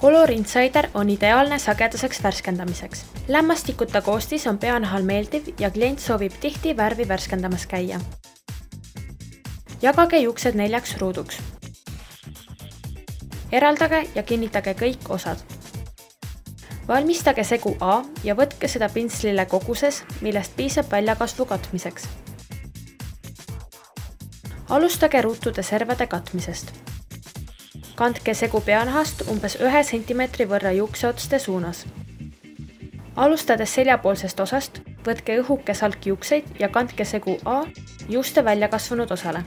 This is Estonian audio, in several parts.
Color Insider on ideaalne sagedaseks värskendamiseks. Lämmastikuta koostis on peanahal meeldiv ja klient soovib tihti värvi värskendamas käia. Jagage juuksed 4 ruuduks. Eraldage ja kinnitage kõik osad. Valmistage segu A ja võtke seda pintslile koguses, millest piisab väljakasvu katmiseks. Alustage ruutude servade katmisest. Kandke segu peanahast umbes 1 cm võrra juukseotste suunas. Alustades seljapoolsest osast, võtke õhuke salk juukseid ja kandke segu A juuste väljakasvunud osale.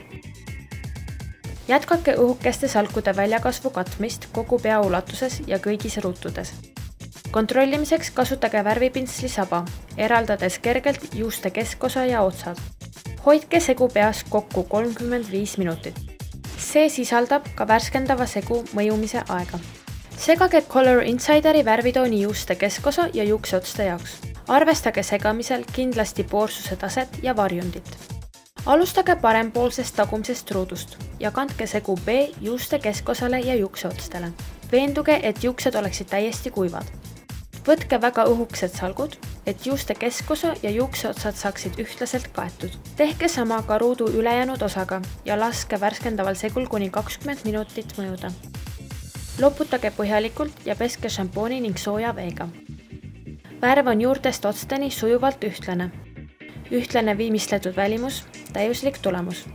Jätkake õhukeste salkude väljakasvu katmist kogu pea ulatuses ja kõigis ruutudes. Kontrollimiseks kasutage värvipintsli saba, eraldades kergelt juuste keskosa ja otsad. Hoidke segu peas kokku 35 minutit. See sisaldab ka värskendava segu mõjumise aega. Segage Color Insideri värvitooni juuste keskosa ja juukseotste jaoks. Arvestage segamisel kindlasti poorsuse taset ja varjundit. Alustage parempoolsest tagumisest ruudust ja kandke segu B juuste keskosale ja juukseotstele. Veenduge, et juuksed oleksid täiesti kuivad. Võtke väga õhukesed salgud, et juuste keskosa ja juukseotsad saaksid ühtlaselt kaetud. Tehke sama ka ruudu ülejäänud osaga ja laske värskendaval segul kuni 20 minutit mõjuda. Loputage põhjalikult ja peske šampooni ning sooja veega. Värv on juurtest otsteni sujuvalt ühtlane. Ühtlane viimistletud välimus, täiuslik tulemus.